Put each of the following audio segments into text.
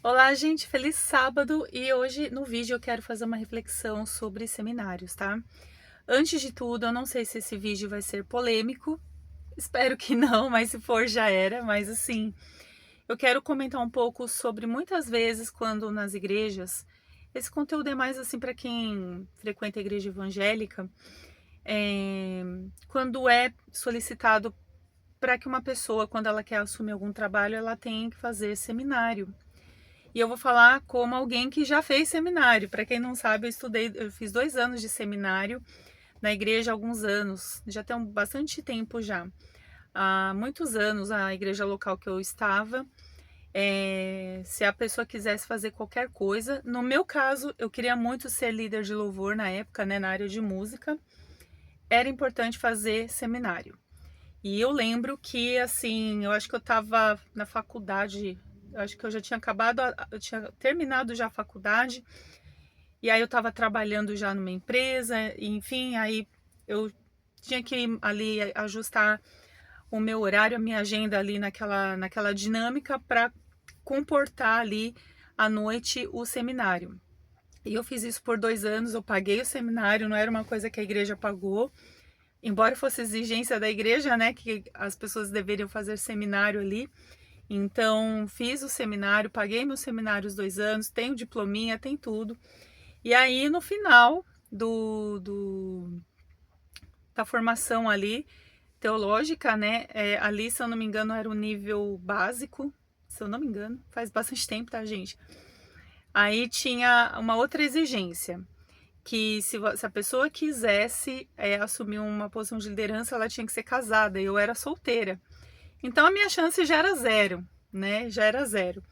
Olá, gente, feliz sábado e hoje no vídeo eu quero fazer uma reflexão sobre seminários, tá? Antes de tudo, eu não sei se esse vídeo vai ser polêmico, espero que não, mas se for já era, mas assim, eu quero comentar um pouco sobre muitas vezes quando nas igrejas, esse conteúdo é mais assim para quem frequenta a igreja evangélica, quando é solicitado para que uma pessoa, quando ela quer assumir algum trabalho, ela tem que fazer seminário. E eu vou falar como alguém que já fez seminário. Para quem não sabe, eu fiz 2 anos de seminário na igreja há alguns anos, já tem bastante tempo já. Há muitos anos, a igreja local que eu estava, se a pessoa quisesse fazer qualquer coisa, no meu caso, eu queria muito ser líder de louvor na época, né, na área de música, era importante fazer seminário. E eu lembro que, assim, eu acho que eu estava na faculdade, eu acho que eu já tinha acabado, eu tinha terminado já a faculdade, e aí eu estava trabalhando já numa empresa, enfim, aí eu tinha que ali ajustar o meu horário, a minha agenda ali naquela dinâmica para comportar ali à noite o seminário. E eu fiz isso por 2 anos, eu paguei o seminário, não era uma coisa que a igreja pagou, embora fosse exigência da igreja, né, que as pessoas deveriam fazer seminário ali. Então, fiz o seminário, paguei meu seminário os 2 anos, tenho diplominha, tem tudo. E aí, no final da formação ali, teológica, né, ali, se eu não me engano, era o nível básico, se eu não me engano, faz bastante tempo, tá, gente? Aí tinha uma outra exigência, que se a pessoa quisesse assumir uma posição de liderança, ela tinha que ser casada, e eu era solteira. Então a minha chance já era zero, né? Já era zero.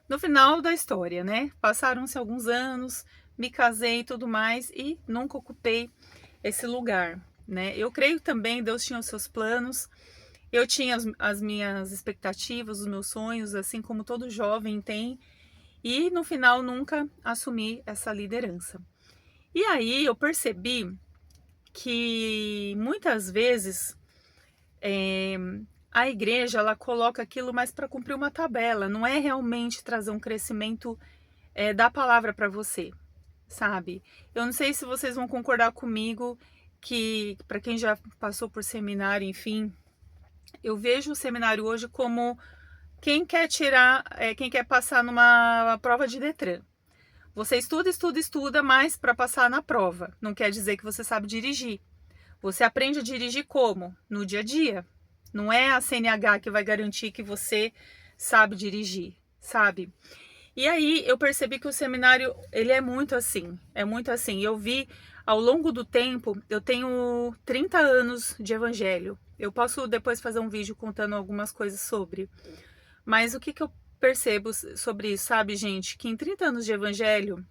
No final da história, né? Passaram-se alguns anos, me casei e tudo mais, e nunca ocupei esse lugar, né? Eu creio também Deus tinha os seus planos, eu tinha as minhas expectativas, os meus sonhos, assim como todo jovem tem, e no final nunca assumi essa liderança. E aí eu percebi que muitas vezes a igreja ela coloca aquilo mais para cumprir uma tabela, não é realmente trazer um crescimento da palavra para você, sabe? Eu não sei se vocês vão concordar comigo que, para quem já passou por seminário, enfim, eu vejo o seminário hoje como quem quer tirar, quem quer passar numa prova de Detran. Você estuda, estuda, estuda, mas para passar na prova. Não quer dizer que você sabe dirigir. Você aprende a dirigir como? No dia a dia. Não é a CNH que vai garantir que você sabe dirigir, sabe? E aí eu percebi que o seminário, ele é muito assim, é muito assim. Eu vi ao longo do tempo, eu tenho 30 anos de evangelho. Eu posso depois fazer um vídeo contando algumas coisas sobre. Mas o que eu percebo sobre isso, sabe, gente? Que em 30 anos de evangelho,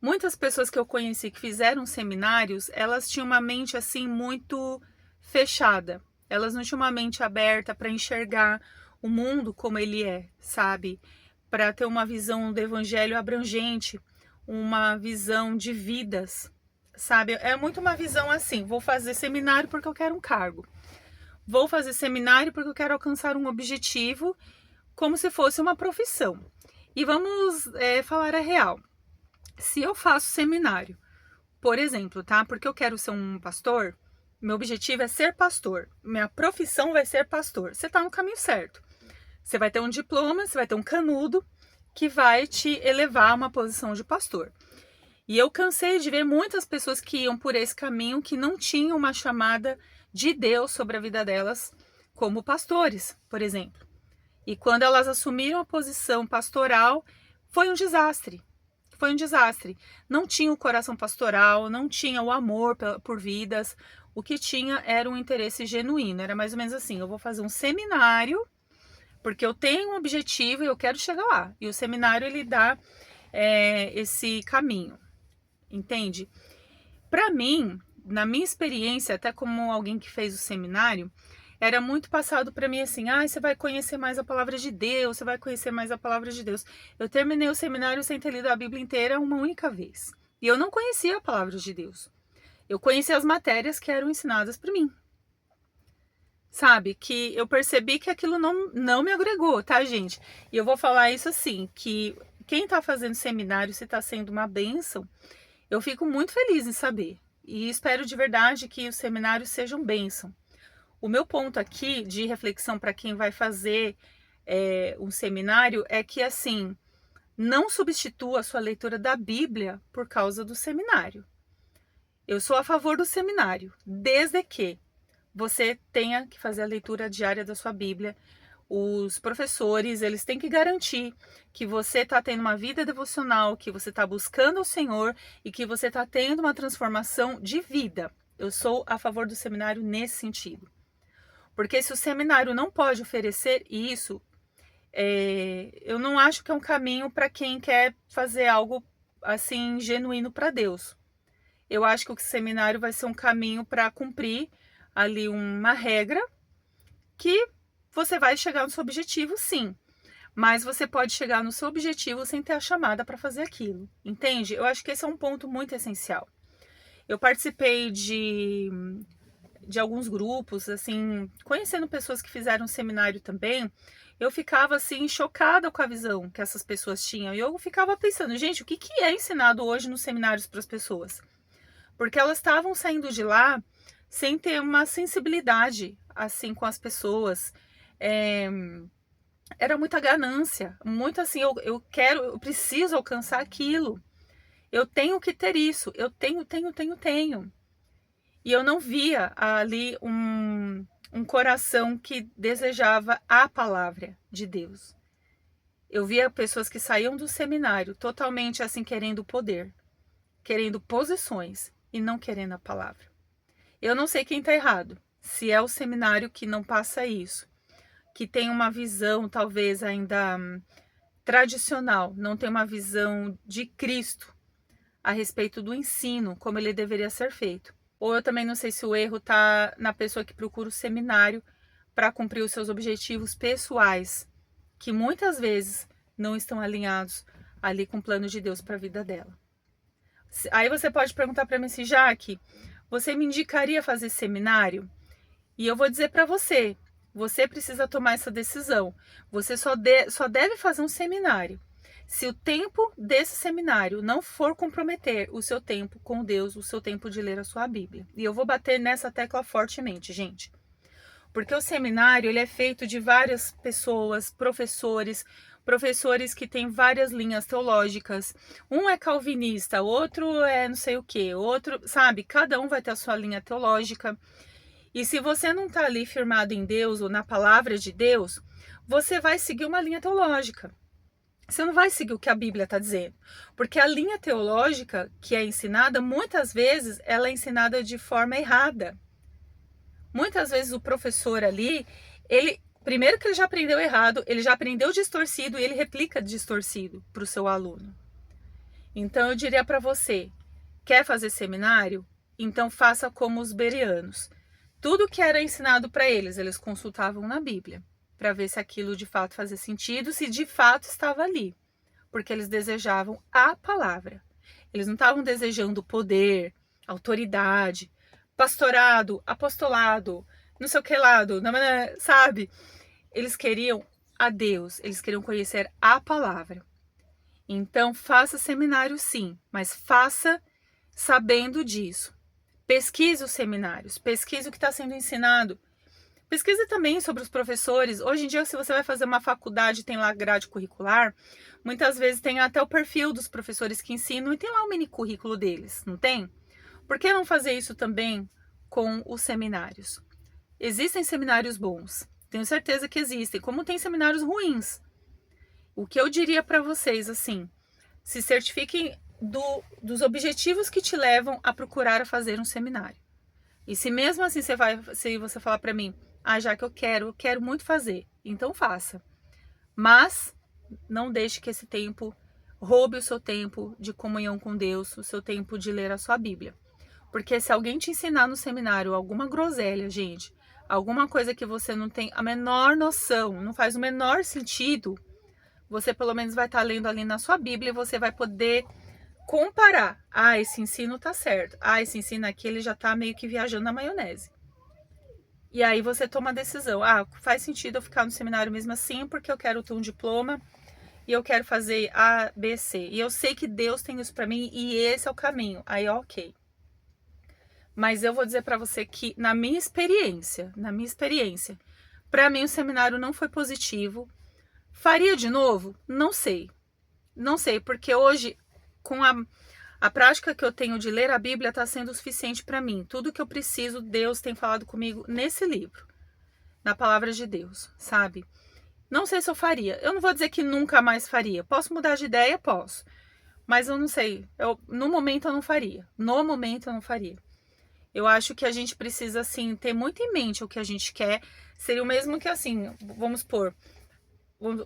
muitas pessoas que eu conheci que fizeram seminários, elas tinham uma mente assim muito fechada. Elas não tinham uma mente aberta para enxergar o mundo como ele é, sabe? Para ter uma visão do evangelho abrangente, uma visão de vidas, sabe? É muito uma visão assim, vou fazer seminário porque eu quero um cargo. Vou fazer seminário porque eu quero alcançar um objetivo, como se fosse uma profissão. E vamos falar a real. Se eu faço seminário, por exemplo, tá? Porque eu quero ser um pastor, meu objetivo é ser pastor. Minha profissão vai ser pastor. Você tá no caminho certo. Você vai ter um diploma, você vai ter um canudo que vai te elevar a uma posição de pastor. E eu cansei de ver muitas pessoas que iam por esse caminho que não tinham uma chamada de Deus sobre a vida delas, como pastores, por exemplo. E quando elas assumiram a posição pastoral, foi um desastre. Foi um desastre. Não tinha o coração pastoral, não tinha o amor por vidas. O que tinha era um interesse genuíno. Era mais ou menos assim: eu vou fazer um seminário, porque eu tenho um objetivo e eu quero chegar lá. E o seminário ele dá esse caminho, entende? Para mim, na minha experiência, até como alguém que fez o seminário, era muito passado para mim assim: ah, você vai conhecer mais a palavra de Deus, você vai conhecer mais a palavra de Deus. Eu terminei o seminário sem ter lido a Bíblia inteira uma única vez. E eu não conhecia a palavra de Deus. Eu conhecia as matérias que eram ensinadas para mim. sabe? Que eu percebi que aquilo não me agregou, tá, gente? E eu vou falar isso assim, que quem tá fazendo seminário, se tá sendo uma bênção, eu fico muito feliz em saber. E espero de verdade que os seminários sejam bênção. O meu ponto aqui de reflexão para quem vai fazer um seminário é que, assim, não substitua a sua leitura da Bíblia por causa do seminário. Eu sou a favor do seminário, desde que você tenha que fazer a leitura diária da sua Bíblia. Os professores, eles têm que garantir que você está tendo uma vida devocional, que você está buscando o Senhor e que você está tendo uma transformação de vida. Eu sou a favor do seminário nesse sentido. Porque se o seminário não pode oferecer isso, eu não acho que é um caminho para quem quer fazer algo assim genuíno para Deus. Eu acho que o seminário vai ser um caminho para cumprir ali uma regra que você vai chegar no seu objetivo, sim. Mas você pode chegar no seu objetivo sem ter a chamada para fazer aquilo. Entende? Eu acho que esse é um ponto muito essencial. Eu participei de alguns grupos, assim, conhecendo pessoas que fizeram seminário também, eu ficava, assim, chocada com a visão que essas pessoas tinham. E eu ficava pensando, gente, o que é ensinado hoje nos seminários para as pessoas? Porque elas estavam saindo de lá sem ter uma sensibilidade, assim, com as pessoas. Era muita ganância, muito assim, eu preciso alcançar aquilo. Eu tenho que ter isso, eu tenho. E eu não via ali um coração que desejava a palavra de Deus. Eu via pessoas que saíam do seminário totalmente assim, querendo poder, querendo posições e não querendo a palavra. Eu não sei quem está errado, se é o seminário que não passa isso, que tem uma visão talvez ainda tradicional, não tem uma visão de Cristo a respeito do ensino, como ele deveria ser feito. Ou eu também não sei se o erro está na pessoa que procura o seminário para cumprir os seus objetivos pessoais, que muitas vezes não estão alinhados ali com o plano de Deus para a vida dela. Aí você pode perguntar para mim assim, Jaque, você me indicaria fazer seminário? E eu vou dizer para você, você precisa tomar essa decisão. Você só deve fazer um seminário se o tempo desse seminário não for comprometer o seu tempo com Deus, o seu tempo de ler a sua Bíblia. E eu vou bater nessa tecla fortemente, gente. Porque o seminário ele é feito de várias pessoas, professores que têm várias linhas teológicas. Um é calvinista, outro é não sei o que, outro, sabe? Cada um vai ter a sua linha teológica. E se você não está ali firmado em Deus ou na palavra de Deus, você vai seguir uma linha teológica. Você não vai seguir o que a Bíblia está dizendo. Porque a linha teológica que é ensinada, muitas vezes, ela é ensinada de forma errada. Muitas vezes o professor ali, primeiro que ele já aprendeu errado, ele já aprendeu distorcido e ele replica distorcido para o seu aluno. Então eu diria para você, quer fazer seminário? Então faça como os bereanos. Tudo que era ensinado para eles consultavam na Bíblia, para ver se aquilo de fato fazia sentido, se de fato estava ali, porque eles desejavam a palavra. Eles não estavam desejando poder, autoridade, pastorado, apostolado, não sei o que lado, sabe? Eles queriam a Deus, eles queriam conhecer a palavra. Então faça seminário sim, mas faça sabendo disso. Pesquise os seminários, pesquise o que está sendo ensinado. Pesquise também sobre os professores. Hoje em dia, se você vai fazer uma faculdade, tem lá grade curricular, muitas vezes tem até o perfil dos professores que ensinam e tem lá o mini currículo deles, não tem? Por que não fazer isso também com os seminários? Existem seminários bons, tenho certeza que existem, como tem seminários ruins. O que eu diria para vocês, assim, se certifiquem dos objetivos que te levam a procurar fazer um seminário. E se mesmo assim se você falar para mim, já que eu quero muito fazer, então faça. Mas não deixe que esse tempo roube o seu tempo de comunhão com Deus, o seu tempo de ler a sua Bíblia. Porque se alguém te ensinar no seminário alguma groselha, gente, alguma coisa que você não tem a menor noção, não faz o menor sentido, você pelo menos vai estar lendo ali na sua Bíblia e você vai poder comparar. Esse ensino tá certo. Esse ensino aqui ele já tá meio que viajando na maionese. E aí você toma a decisão. Ah, faz sentido eu ficar no seminário mesmo assim, porque eu quero ter um diploma e eu quero fazer A, B, C. E eu sei que Deus tem isso para mim e esse é o caminho. Aí, ok. Mas eu vou dizer para você que na minha experiência, para mim o seminário não foi positivo. Faria de novo? Não sei. Não sei, porque hoje, com a prática que eu tenho de ler a Bíblia, está sendo o suficiente para mim. Tudo que eu preciso, Deus tem falado comigo nesse livro, na palavra de Deus, sabe? Não sei se eu faria. Eu não vou dizer que nunca mais faria. Posso mudar de ideia? Posso. Mas eu não sei. No momento eu não faria. No momento eu não faria. Eu acho que a gente precisa, assim, ter muito em mente o que a gente quer. Seria o mesmo que, assim, vamos supor,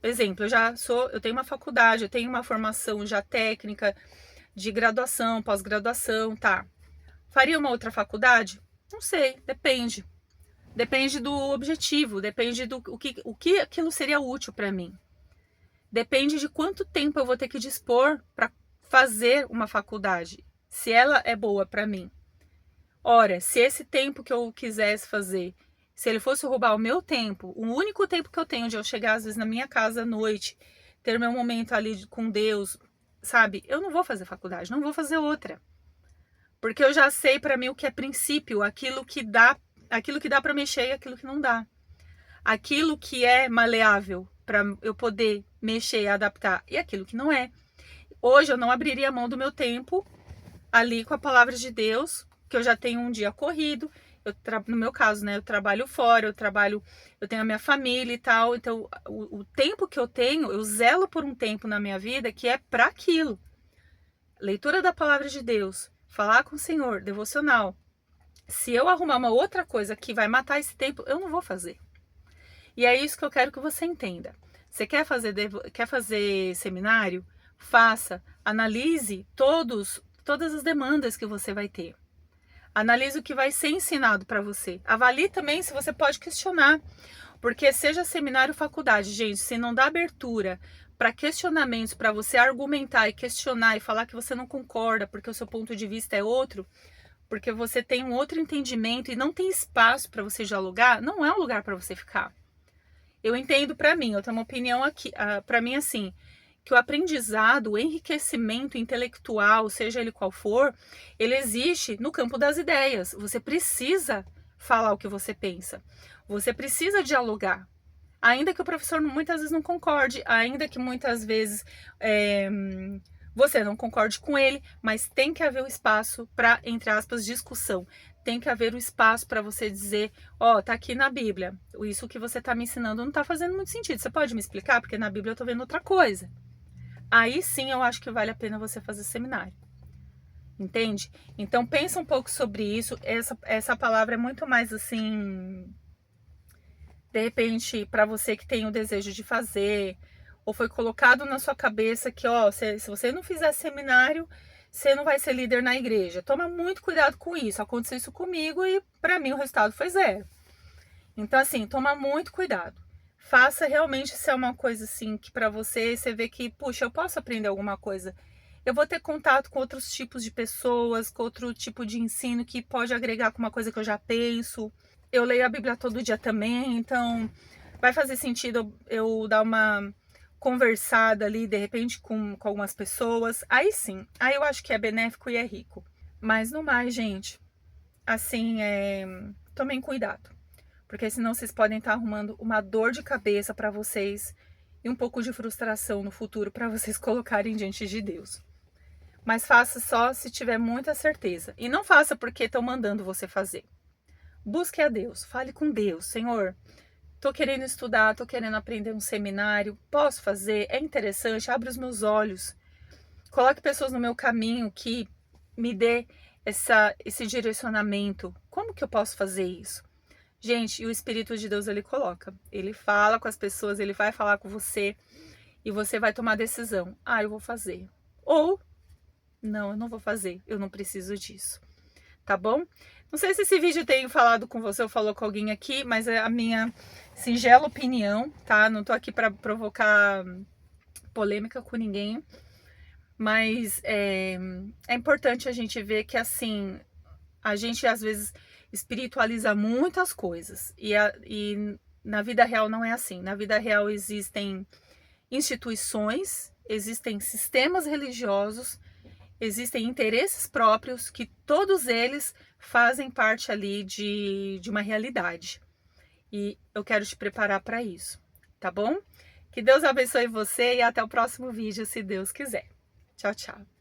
exemplo, eu tenho uma faculdade, eu tenho uma formação já técnica de graduação, pós-graduação, tá? Faria uma outra faculdade? Não sei, depende. Depende do objetivo, depende do o que aquilo seria útil para mim. Depende de quanto tempo eu vou ter que dispor para fazer uma faculdade, se ela é boa para mim. Ora, se esse tempo que eu quisesse fazer, se ele fosse roubar o meu tempo, o único tempo que eu tenho de eu chegar às vezes na minha casa à noite, ter meu momento ali com Deus, sabe? Eu não vou fazer faculdade, não vou fazer outra. Porque eu já sei para mim o que é princípio, aquilo que dá para mexer e aquilo que não dá. Aquilo que é maleável para eu poder mexer e adaptar e aquilo que não é. Hoje eu não abriria a mão do meu tempo ali com a palavra de Deus, que eu já tenho um dia corrido. No meu caso, né, eu trabalho fora, eu tenho a minha família e tal, então o tempo que eu tenho, eu zelo por um tempo na minha vida que é para aquilo. Leitura da palavra de Deus, falar com o Senhor, devocional. Se eu arrumar uma outra coisa que vai matar esse tempo, eu não vou fazer. E é isso que eu quero que você entenda. Você quer fazer seminário? Faça, analise todas as demandas que você vai ter. Analise o que vai ser ensinado para você. Avalie também se você pode questionar. Porque seja seminário ou faculdade, gente, se não dá abertura para questionamentos, para você argumentar e questionar e falar que você não concorda porque o seu ponto de vista é outro, porque você tem um outro entendimento e não tem espaço para você dialogar, não é um lugar para você ficar. Eu entendo para mim, eu tenho uma opinião aqui, para mim assim, que o aprendizado, o enriquecimento intelectual, seja ele qual for, ele existe no campo das ideias. Você precisa falar o que você pensa. Você precisa dialogar. Ainda que o professor muitas vezes não concorde, ainda que muitas vezes você não concorde com ele, mas tem que haver o espaço para, entre aspas, discussão. Tem que haver o espaço para você dizer, ó, tá aqui na Bíblia, isso que você tá me ensinando não tá fazendo muito sentido. Você pode me explicar? Porque na Bíblia eu tô vendo outra coisa. Aí sim eu acho que vale a pena você fazer seminário. Entende? Então pensa um pouco sobre isso. Essa palavra é muito mais assim, de repente, para você que tem o desejo de fazer, ou foi colocado na sua cabeça que, ó, se você não fizer seminário, você não vai ser líder na igreja. Toma muito cuidado com isso. Aconteceu isso comigo e para mim o resultado foi 0. Então assim, toma muito cuidado. Faça realmente se é uma coisa assim que para você vê que, puxa, eu posso aprender alguma coisa. Eu vou ter contato com outros tipos de pessoas, com outro tipo de ensino que pode agregar com uma coisa que eu já penso. Eu leio a Bíblia todo dia também, então vai fazer sentido eu dar uma conversada ali, de repente, com algumas pessoas. Aí sim, aí eu acho que é benéfico e é rico. Mas no mais, gente, assim, tomem cuidado. Porque senão vocês podem estar arrumando uma dor de cabeça para vocês e um pouco de frustração no futuro para vocês colocarem diante de Deus. Mas faça só se tiver muita certeza. E não faça porque estão mandando você fazer. Busque a Deus, fale com Deus. Senhor, tô querendo estudar, tô querendo aprender um seminário, posso fazer? É interessante, abre os meus olhos. Coloque pessoas no meu caminho que me dê esse direcionamento. Como que eu posso fazer isso? Gente, e o Espírito de Deus, ele coloca. Ele fala com as pessoas, ele vai falar com você e você vai tomar a decisão. Ah, eu vou fazer. Ou, não, eu não vou fazer, eu não preciso disso. Tá bom? Não sei se esse vídeo tem falado com você ou falou com alguém aqui, mas é a minha singela opinião, tá? Não tô aqui para provocar polêmica com ninguém. Mas é importante a gente ver que, assim, a gente às vezes espiritualiza muitas coisas. E na vida real não é assim. Na vida real existem instituições, existem sistemas religiosos, existem interesses próprios, que todos eles fazem parte ali de uma realidade. E eu quero te preparar para isso, tá bom? Que Deus abençoe você e até o próximo vídeo, se Deus quiser. Tchau, tchau.